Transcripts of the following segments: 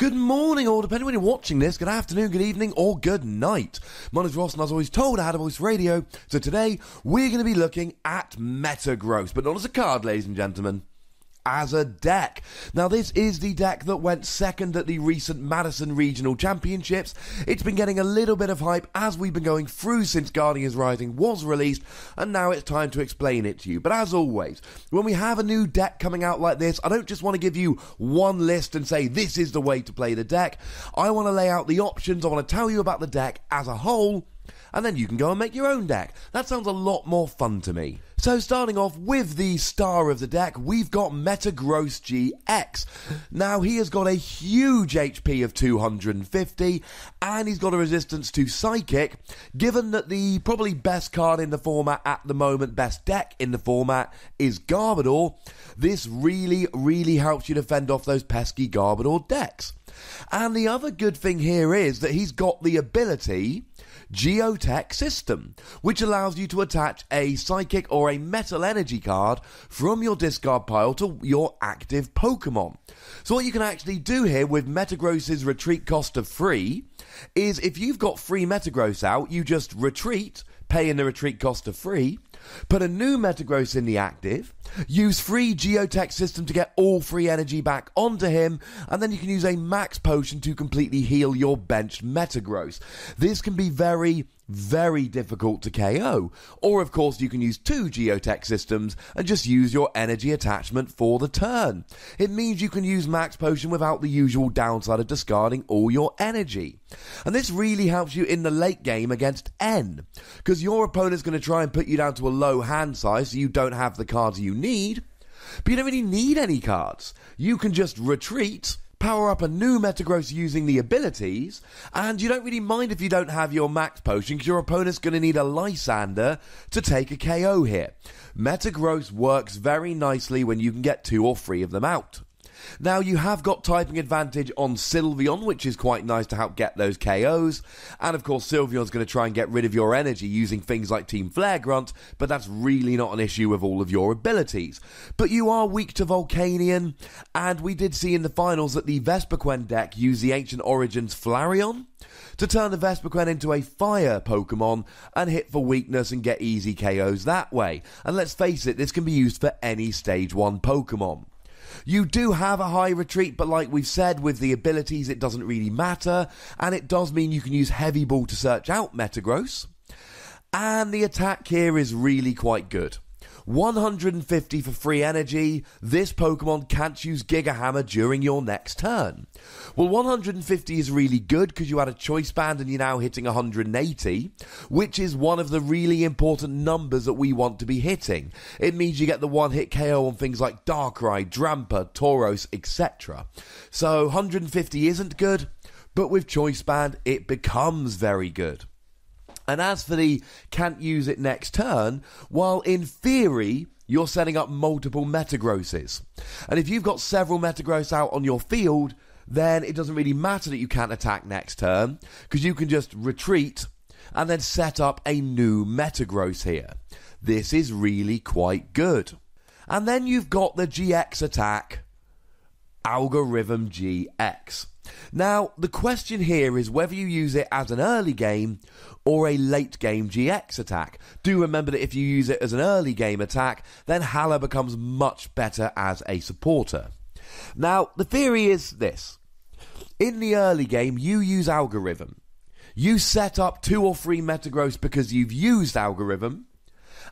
Good morning, or depending when you're watching this, good afternoon, good evening, or good night. My name's Ross, and as always told, I had a voice radio. So today, we're going to be looking at Metagross, but not as a card, ladies and gentlemen, as a deck. Now, this is the deck that went second at the recent Madison Regional Championships. It's been getting a little bit of hype as we've been going through since Guardians Rising was released, and now it's time to explain it to you. But as always, when we have a new deck coming out like this, I don't just want to give you one list and say this is the way to play the deck. I want to lay out the options, I want to tell you about the deck as a whole, and then you can go and make your own deck. That sounds a lot more fun to me. So starting off with the star of the deck, we've got Metagross GX. Now he has got a huge HP of 250 and he's got a resistance to Psychic. Given that the probably best card in the format at the moment, best deck in the format, is Garbodor, this really helps you defend off those pesky Garbodor decks. And the other good thing here is that he's got the ability Geotech System, which allows you to attach a Psychic or a Metal Energy card from your discard pile to your active Pokémon. So what you can actually do here with Metagross's retreat cost of 3 is if you've got 3 Metagross out, you just retreat, pay in the retreat cost of 3, put a new Metagross in the active, use free Geotech System to get all free energy back onto him, and then you can use a max potion to completely heal your benched Metagross. This can be very difficult to KO. Or of course you can use 2 Geotech Systems and just use your energy attachment for the turn. It means you can use max potion without the usual downside of discarding all your energy. And this really helps you in the late game against N, because your opponent's going to try and put you down to a low hand size so you don't have the cards you need, but you don't really need any cards. You can just retreat, power up a new Metagross using the abilities, and you don't really mind if you don't have your max potion because your opponent's going to need a Lysander to take a KO here. Metagross works very nicely when you can get 2 or 3 of them out. Now, you have got typing advantage on Sylveon, which is quite nice to help get those KOs. And of course, Sylveon's going to try and get rid of your energy using things like Team Flare Grunt, but that's really not an issue with all of your abilities. But you are weak to Volcanion, and we did see in the finals that the Vespiquen deck used the Ancient Origins Flareon to turn the Vespiquen into a fire Pokemon and hit for weakness and get easy KOs that way. And let's face it, this can be used for any Stage 1 Pokemon. You do have a high retreat, but like we've said, with the abilities it doesn't really matter, and it does mean you can use Heavy Ball to search out Metagross. And the attack here is really quite good. 150 for free energy. This Pokemon can't use Giga Hammer during your next turn. Well, 150 is really good because you had a choice band and you're now hitting 180, which is one of the really important numbers that we want to be hitting. It means you get the one-hit KO on things like Darkrai, Drampa, Tauros, etc. So 150 isn't good, but with choice band it becomes very good. And as for the can't use it next turn, while in theory you're setting up multiple Metagrosses. And if you've got several Metagross out on your field, then it doesn't really matter that you can't attack next turn, because you can just retreat and then set up a new Metagross here. This is really quite good. And then you've got the GX attack, Algorithm GX. Now, the question here is whether you use it as an early game or a late game GX attack. Do remember that if you use it as an early game attack, then Hala becomes much better as a supporter. Now, the theory is this. In the early game, you use Algorithm. You set up 2 or 3 Metagross because you've used Algorithm,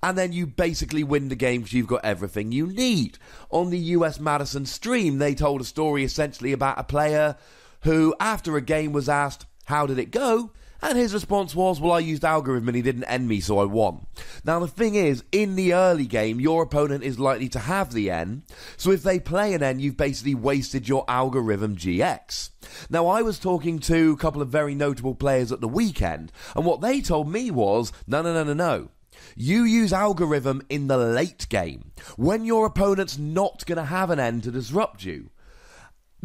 and then you basically win the game because you've got everything you need. On the US Madison stream, they told a story essentially about a player who, after a game, was asked, how did it go? And his response was, well, I used Algorithm and he didn't end me, so I won. Now, the thing is, in the early game, your opponent is likely to have the N, so if they play an N, you've basically wasted your Algorithm GX. Now, I was talking to a couple of very notable players at the weekend, and what they told me was, no. You use Algorithm in the late game, when your opponent's not going to have an N to disrupt you.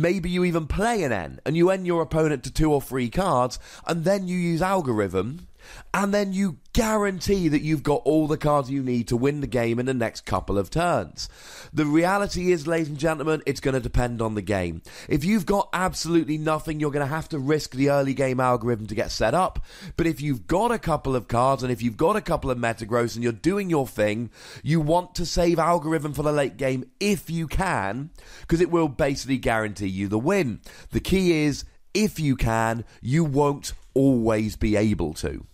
Maybe you even play an N, and you end your opponent to 2 or 3 cards, and then you use Algorithm. And then you guarantee that you've got all the cards you need to win the game in the next couple of turns. The reality is, ladies and gentlemen, it's going to depend on the game. If you've got absolutely nothing, you're going to have to risk the early game algorithm to get set up. But if you've got a couple of cards and if you've got a couple of Metagross and you're doing your thing, you want to save algorithm for the late game if you can, because it will basically guarantee you the win. The key is, if you can, you won't always be able to.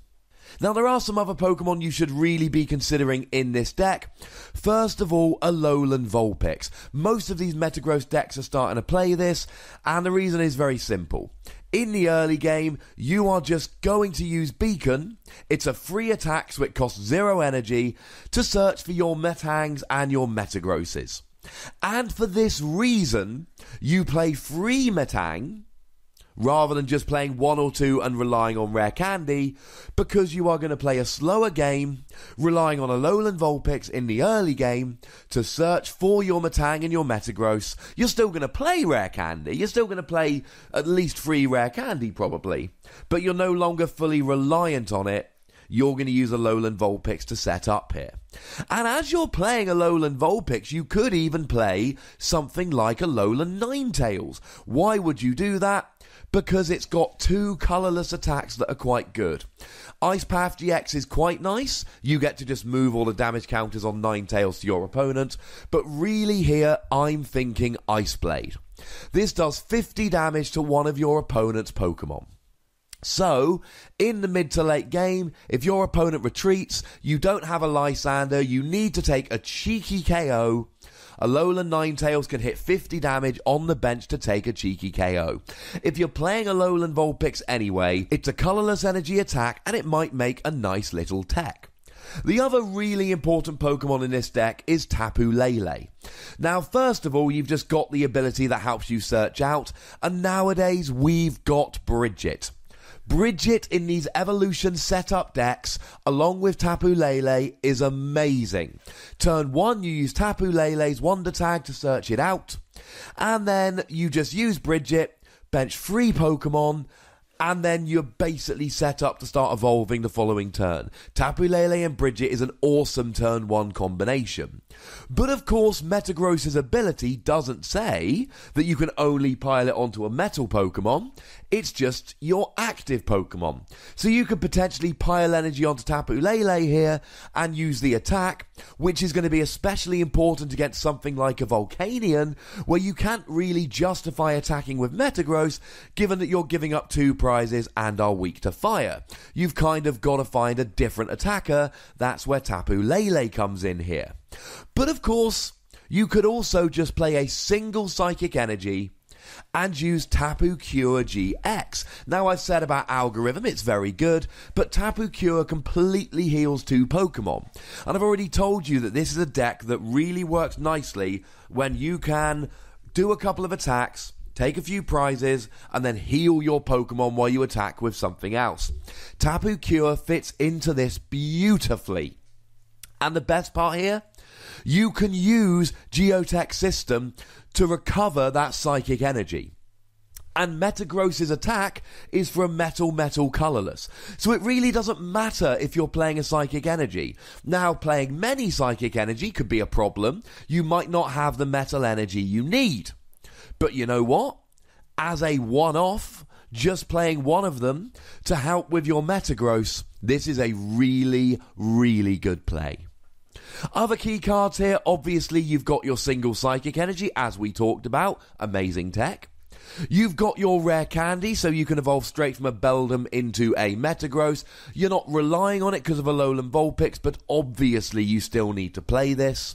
Now, there are some other Pokemon you should really be considering in this deck. First of all, Alolan Vulpix. Most of these Metagross decks are starting to play this, and the reason is very simple. In the early game, you are just going to use Beacon. It's a free attack, so it costs 0 energy, to search for your Metangs and your Metagrosses. And for this reason, you play free Metang, rather than just playing 1 or 2 and relying on rare candy, because you are going to play a slower game, relying on Alolan Vulpix in the early game to search for your Metang and your Metagross. You're still going to play rare candy, you're still going to play at least 3 rare candy probably, but you're no longer fully reliant on it. You're going to use Alolan Vulpix to set up here. And as you're playing Alolan Vulpix, you could even play something like Alolan Ninetales. Why would you do that? Because it's got 2 colourless attacks that are quite good. Ice Path GX is quite nice. You get to just move all the damage counters on Ninetales to your opponent. But really here, I'm thinking Ice Blade. This does 50 damage to one of your opponent's Pokemon. So, in the mid to late game, if your opponent retreats, you don't have a Lysander, you need to take a cheeky KO. Alolan Ninetales can hit 50 damage on the bench to take a cheeky KO. If you're playing Alolan Vulpix anyway, it's a colourless energy attack and it might make a nice little tech. The other really important Pokemon in this deck is Tapu Lele. Now, first of all, you've just got the ability that helps you search out, and nowadays we've got Bridget. Bridget in these evolution setup decks, along with Tapu Lele, is amazing. Turn 1, you use Tapu Lele's Wonder Tag to search it out, and then you just use Bridget, bench 3 Pokemon, and then you're basically set up to start evolving the following turn. Tapu Lele and Bridget is an awesome turn 1 combination. But of course, Metagross's ability doesn't say that you can only pile it onto a metal Pokemon. It's just your active Pokemon. So you could potentially pile energy onto Tapu Lele here and use the attack, which is going to be especially important against something like a Volcanion, where you can't really justify attacking with Metagross, given that you're giving up 2 prizes and are weak to fire. You've kind of got to find a different attacker. That's where Tapu Lele comes in here. But of course, you could also just play a single Psychic Energy and use Tapu Cure GX. Now, I've said about Algorithm, it's very good, but Tapu Cure completely heals 2 Pokemon. And I've already told you that this is a deck that really works nicely when you can do a couple of attacks, take a few prizes, and then heal your Pokemon while you attack with something else. Tapu Cure fits into this beautifully. And the best part here? You can use Geotech System to recover that Psychic Energy. And Metagross's attack is for a metal colourless. So it really doesn't matter if you're playing a Psychic Energy. Now, playing many Psychic Energy could be a problem. You might not have the metal energy you need. But you know what? As a one-off, just playing one of them to help with your Metagross, this is a really, really good play. Other key cards here, obviously you've got your single Psychic Energy, as we talked about, amazing tech. You've got your rare candy, so you can evolve straight from a Beldum into a Metagross. You're not relying on it because of Alolan Vulpix, but obviously you still need to play this.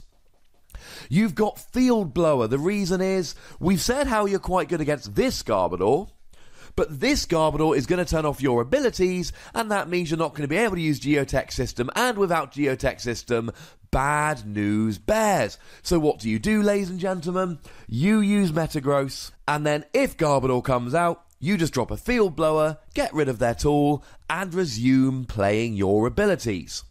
You've got Field Blower. The reason is, we've said how you're quite good against this Garbodor, but this Garbodor is going to turn off your abilities, and that means you're not going to be able to use Geotech System, and without Geotech System, bad news bears. So what do, ladies and gentlemen? You use Metagross, and then if Garbodor comes out, you just drop a Field Blower, get rid of their tool, and resume playing your abilities.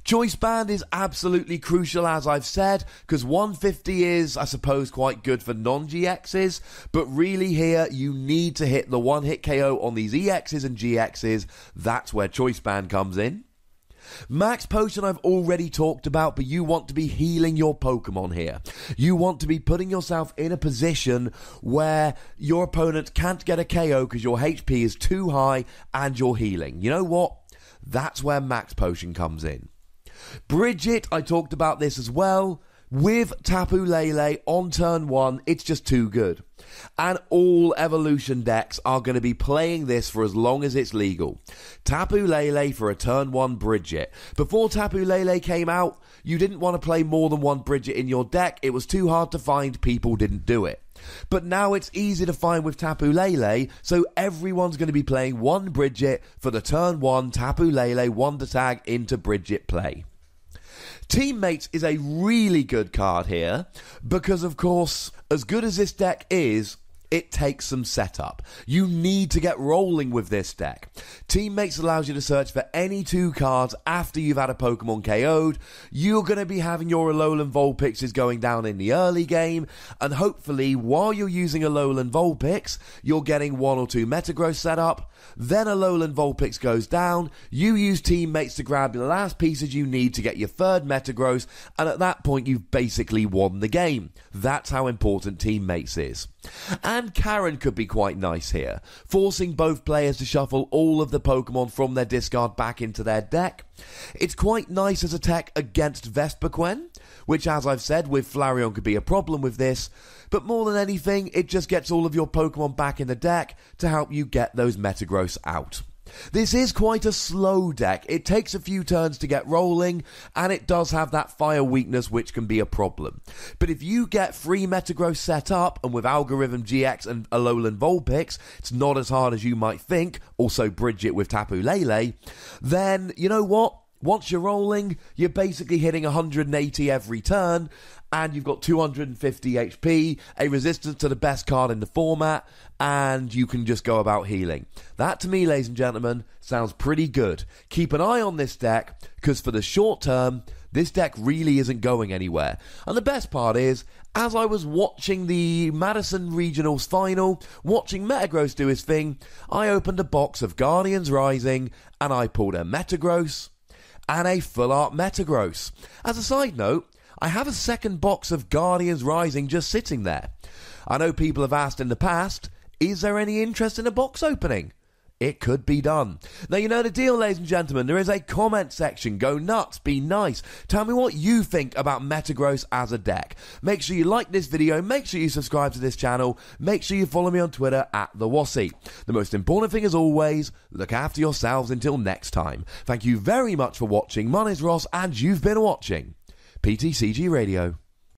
Choice band is absolutely crucial, as I've said, because 150 is, I suppose, quite good for non-GXs, but really here you need to hit the one-hit KO on these EXs and GXs. That's where choice band comes in. Max Potion I've already talked about, but you want to be healing your Pokemon here. You want to be putting yourself in a position where your opponent can't get a KO because your HP is too high and you're healing. You know what? That's where Max Potion comes in. Bridget, I talked about this as well. With Tapu Lele on turn 1, it's just too good. And all evolution decks are going to be playing this for as long as it's legal. Tapu Lele for a turn 1 Bridget. Before Tapu Lele came out, you didn't want to play more than one Bridget in your deck. It was too hard to find, people didn't do it. But now it's easy to find with Tapu Lele, so everyone's going to be playing one Bridget for the turn 1 Tapu Lele Wonder Tag into Bridget play. Teammates is a really good card here because, of course, as good as this deck is, it takes some setup. You need to get rolling with this deck. Teammates allows you to search for any 2 cards after you've had a Pokemon KO'd. You're going to be having your Alolan Vulpixes going down in the early game, and hopefully while you're using Alolan Vulpix, you're getting 1 or 2 Metagross set up. Then Alolan Vulpix goes down, you use Teammates to grab the last pieces you need to get your 3rd Metagross, and at that point you've basically won the game. That's how important Teammates is. And Karen could be quite nice here, forcing both players to shuffle all of the Pokemon from their discard back into their deck. It's quite nice as a tech against Vespiquen, which, as I've said, with Flareon could be a problem with this, but more than anything, it just gets all of your Pokemon back in the deck to help you get those Metagross out. This is quite a slow deck. It takes a few turns to get rolling, and it does have that fire weakness which can be a problem. But if you get 3 Metagross set up, and with Algorithm GX and Alolan Vulpix, it's not as hard as you might think, also Bridget with Tapu Lele, then you know what? Once you're rolling, you're basically hitting 180 every turn, and you've got 250 HP, a resistance to the best card in the format, and you can just go about healing. That, to me, ladies and gentlemen, sounds pretty good. Keep an eye on this deck, because for the short term, this deck really isn't going anywhere. And the best part is, as I was watching the Madison Regionals final, watching Metagross do his thing, I opened a box of Guardians Rising, and I pulled a Metagross and a Full Art Metagross. As a side note, I have a second box of Guardians Rising just sitting there. I know people have asked in the past, is there any interest in a box opening? It could be done. Now, you know the deal, ladies and gentlemen. There is a comment section. Go nuts. Be nice. Tell me what you think about Metagross as a deck. Make sure you like this video. Make sure you subscribe to this channel. Make sure you follow me on Twitter @TheWassy. The most important thing, as always, look after yourselves until next time. Thank you very much for watching. My name's Ross, and you've been watching PTCG Radio.